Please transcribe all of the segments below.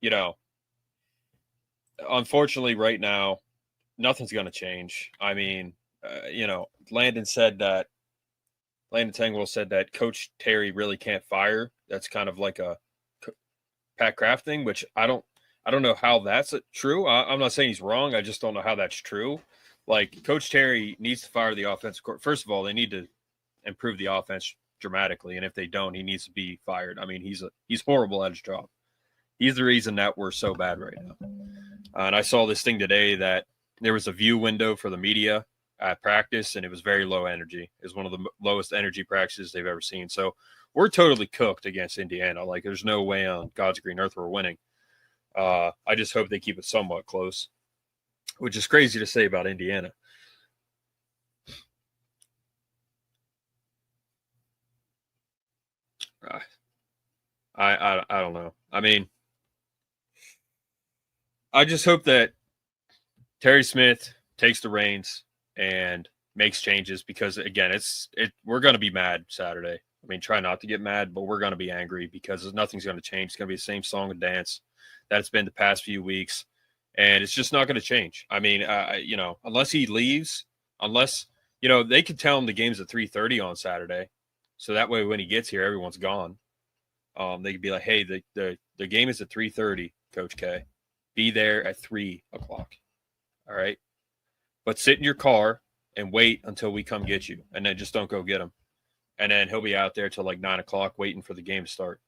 you know, unfortunately right now, nothing's going to change. I mean, Landon Tangwell said that Coach Terry really can't fire. That's kind of like a Pat Kraft thing, which I don't know how that's true. I'm not saying he's wrong. I just don't know how that's true. Like, Coach Terry needs to fire the offensive coordinator. First of all, they need to improve the offense dramatically, and if they don't, he needs to be fired. I mean, he's horrible at his job. He's the reason that we're so bad right now. And I saw this thing today that there was a view window for the media at practice, and it was very low energy. It was one of the lowest energy practices they've ever seen. So we're totally cooked against Indiana. Like, there's no way on God's green earth we're winning. I just hope they keep it somewhat close, which is crazy to say about Indiana. I don't know. I mean, I just hope that Terry Smith takes the reins and makes changes, because, again, we're going to be mad Saturday. I mean, try not to get mad, but we're going to be angry because nothing's going to change. It's going to be the same song and dance that it's been the past few weeks, and it's just not going to change. I mean, unless he leaves, they could tell him the game's at 3:30 on Saturday, so that way when he gets here, everyone's gone. They could be like, hey, the game is at 3:30, Coach K. Be there at 3 o'clock. All right? But sit in your car and wait until we come get you, and then just don't go get him. And then he'll be out there till like 9 o'clock waiting for the game to start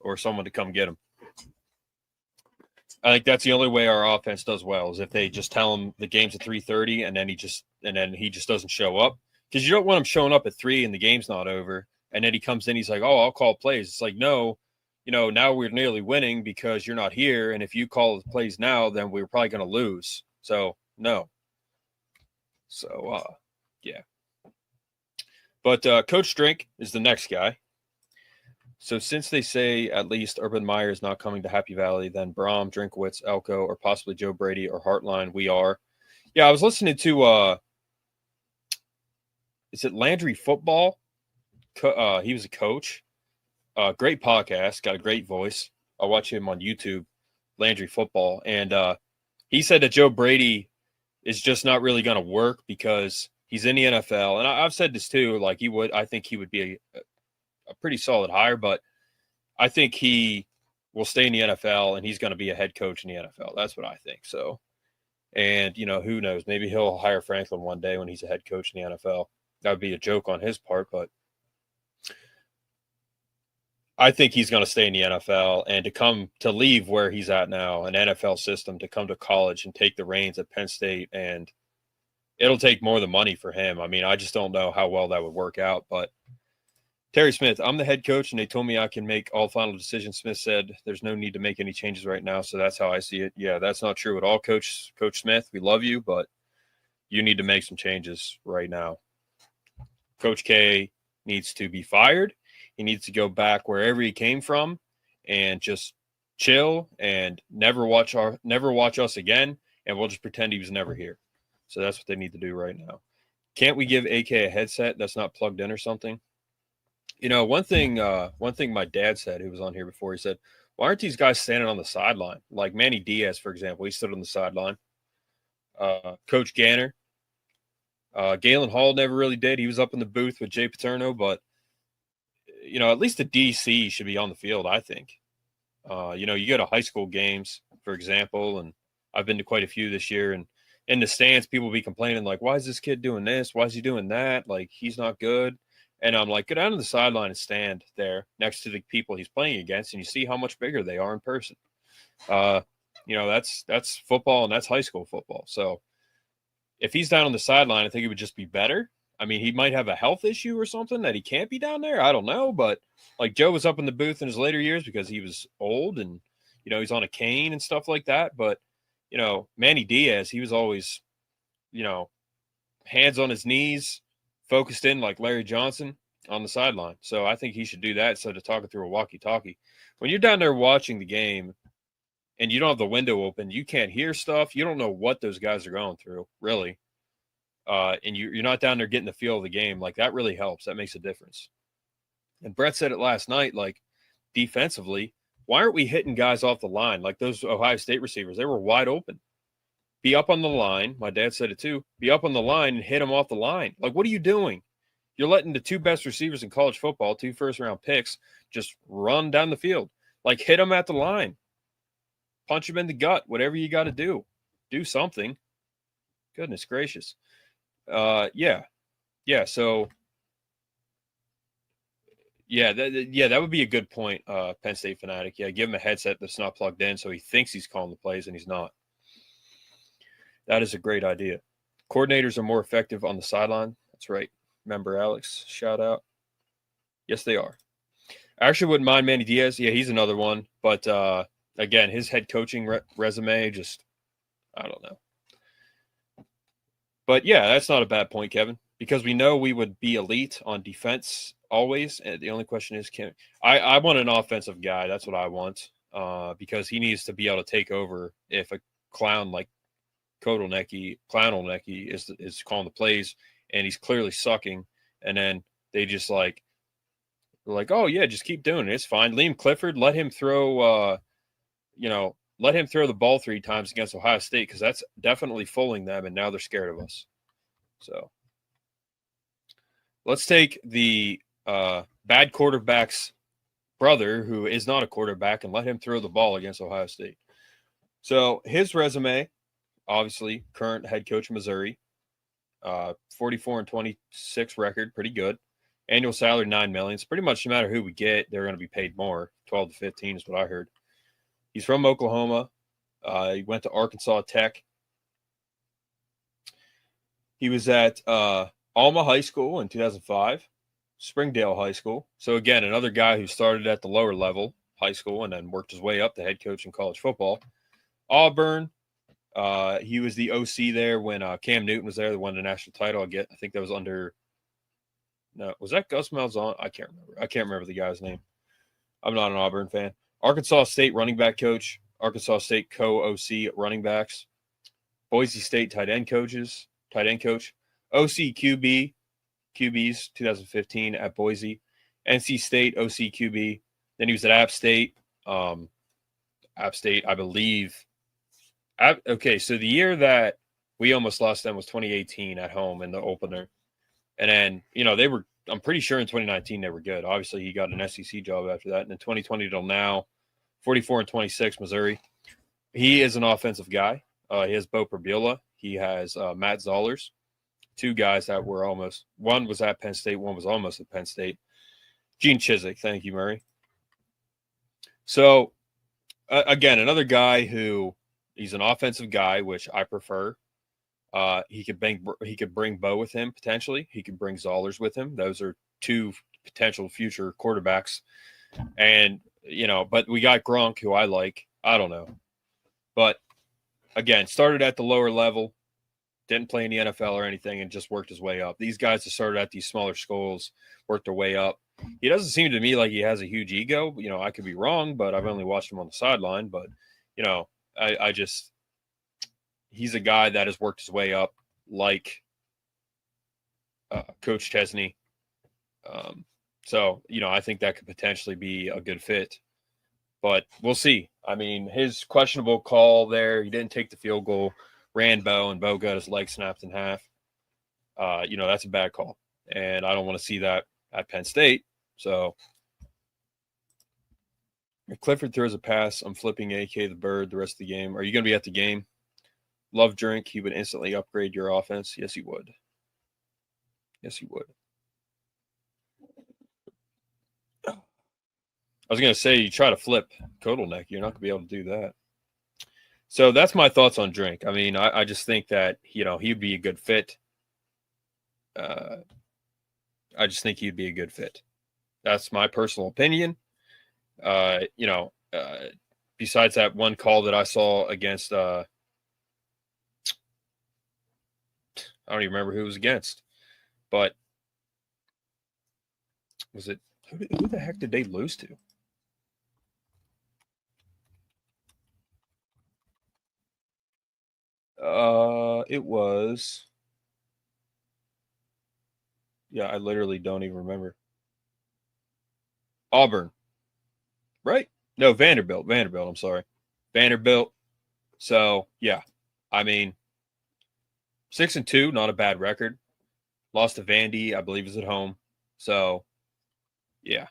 or someone to come get him. I think that's the only way our offense does well, is if they just tell him the game's at 3:30 and then he just doesn't show up. Because you don't want him showing up at 3 and the game's not over. And then he comes in, he's like, oh, I'll call plays. It's like, no, now we're nearly winning because you're not here. And if you call the plays now, then we're probably going to lose. So, no. So, yeah. But Coach Drink is the next guy. So since they say at least Urban Meyer is not coming to Happy Valley, then Brom, Drinkwitz, Elko, or possibly Joe Brady or Hartline, we are. Yeah, I was listening to, is it Landry Football? He was a coach. Great podcast, got a great voice. I watch him on YouTube, Landry Football. And he said that Joe Brady is just not really going to work because he's in the NFL. And I've said this too, like I think he would be a pretty solid hire, but I think he will stay in the NFL and he's going to be a head coach in the NFL. That's what I think. So, and who knows, maybe he'll hire Franklin one day when he's a head coach in the NFL. That would be a joke on his part, but I think he's going to stay in the NFL, and to leave where he's at now, an NFL system, to come to college and take the reins at Penn State, and it'll take more than money for him. I mean, I just don't know how well that would work out. But Terry Smith, I'm the head coach, and they told me I can make all final decisions. Smith said there's no need to make any changes right now, so that's how I see it. Yeah, that's not true at all, Coach Smith. We love you, but you need to make some changes right now. Coach K needs to be fired. He needs to go back wherever he came from and just chill and never watch us again, and we'll just pretend he was never here. So that's what they need to do right now. Can't we give AK a headset that's not plugged in or something? One thing my dad said, who was on here before, he said, why aren't these guys standing on the sideline? Like Manny Diaz, for example, he stood on the sideline. Coach Ganner. Galen Hall never really did. He was up in the booth with Jay Paterno, but at least the DC should be on the field, I think. You go to high school games, for example, and I've been to quite a few this year, and in the stands, people be complaining, like, why is this kid doing this? Why is he doing that? Like, he's not good. And I'm like, go down to the sideline and stand there next to the people he's playing against, and you see how much bigger they are in person. That's football, and that's high school football. So if he's down on the sideline, I think it would just be better. I mean, he might have a health issue or something that he can't be down there. I don't know. But like Joe was up in the booth in his later years because he was old and, he's on a cane and stuff like that. But, Manny Diaz, he was always, hands on his knees, focused in like Larry Johnson on the sideline. So I think he should do that instead of talking through a walkie-talkie. When you're down there watching the game and you don't have the window open, you can't hear stuff. You don't know what those guys are going through, really. And you're not down there getting the feel of the game. Like, that really helps. That makes a difference. And Brett said it last night, like, defensively, Why aren't we hitting guys off the line like those Ohio State receivers? They were wide open. Be up on the line. My dad said it too. Be up on the line and hit them off the line. Like, what are you doing? You're letting the two best receivers in college football, 2 first-round picks, just run down the field. Like, hit them at the line. Punch them in the gut. Whatever you got to do. Do something. Goodness gracious. Yeah. So, that would be a good point, Penn State fanatic. Yeah, give him a headset that's not plugged in so he thinks he's calling the plays and he's not. That is a great idea. Coordinators are more effective on the sideline. That's right. Remember Alex? Shout out. Yes, they are. I actually wouldn't mind Manny Diaz. Yeah, he's another one. But, again, his head coaching resume just, I don't know. But, yeah, that's not a bad point, Kevin, because we know we would be elite on defense always. And the only question is, I want an offensive guy. That's what I want, because he needs to be able to take over if a clown like Clown Olnecki is calling the plays and he's clearly sucking. And then they just they're like, oh yeah, just keep doing it. It's fine. Liam Clifford, let him throw, let him throw the ball 3 times against Ohio State, because that's definitely fooling them, and now they're scared of us. So let's take the bad quarterback's brother, who is not a quarterback, and let him throw the ball against Ohio State. So his resume, obviously, current head coach of Missouri, 44-26 record, pretty good. Annual salary $9 million. It's pretty much no matter who we get, they're going to be paid more. 12 to 15 is what I heard. He's from Oklahoma. He went to Arkansas Tech. He was at Alma High School in 2005, Springdale High School. So again, another guy who started at the lower level, high school, and then worked his way up to head coach in college football. Auburn. He was the OC there when Cam Newton was there, that won the national title. I think that was under. No, was that Gus Malzahn? I can't remember the guy's name. I'm not an Auburn fan. Arkansas State running back coach. Arkansas State co-OC running backs. Boise State tight end coach. OC QBs 2015 at Boise. NC State OC QB. Then he was at App State. I believe. Okay, so the year that we almost lost them was 2018 at home in the opener. And then, I'm pretty sure in 2019 they were good. Obviously, he got an SEC job after that. And in 2020 till now, 44-26 Missouri. He is an offensive guy. He has Bo Prabula. He has Matt Zollers. 2 guys that were almost – one was at Penn State, one was almost at Penn State. Gene Chizik. Thank you, Murray. So, again, another guy who – he's an offensive guy, which I prefer. He could bring Bo with him potentially. He could bring Zollers with him. Those are 2 potential future quarterbacks. And but we got Gronk, who I like. I don't know, but again, started at the lower level, didn't play in the NFL or anything, and just worked his way up. These guys that started at these smaller schools worked their way up. He doesn't seem to me like he has a huge ego. I could be wrong, but I've only watched him on the sideline. But I just. He's a guy that has worked his way up, like Coach Chesney. So, I think that could potentially be a good fit. But we'll see. I mean, his questionable call there, he didn't take the field goal, ran Bo, and Bo got his leg snapped in half. That's a bad call. And I don't want to see that at Penn State. So if Clifford throws a pass, I'm flipping AK the bird the rest of the game. Are you going to be at the game? Love Drink, he would instantly upgrade your offense. Yes, he would. I was going to say, you try to flip Kotelneck, you're not going to be able to do that. So that's my thoughts on Drink. I mean, I just think that, he'd be a good fit. I just think he'd be a good fit. That's my personal opinion. Besides that one call that I saw against I don't even remember who it was against, but was it who the heck did they lose to? It was. Yeah, I literally don't even remember. Auburn, right? No, Vanderbilt. I'm sorry. Vanderbilt. So, yeah. I mean, 6-2, not a bad record. Lost to Vandy, I believe, is at home. So, yeah.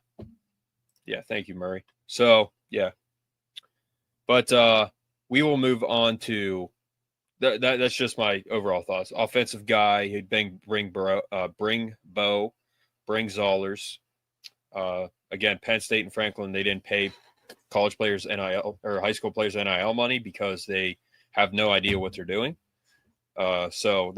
Yeah, thank you, Murray. So, yeah. But we will move on to that's just my overall thoughts. Offensive guy who'd bring Bo, bring Zollers. Again, Penn State and Franklin, they didn't pay college players NIL or high school players NIL money because they have no idea what they're doing. So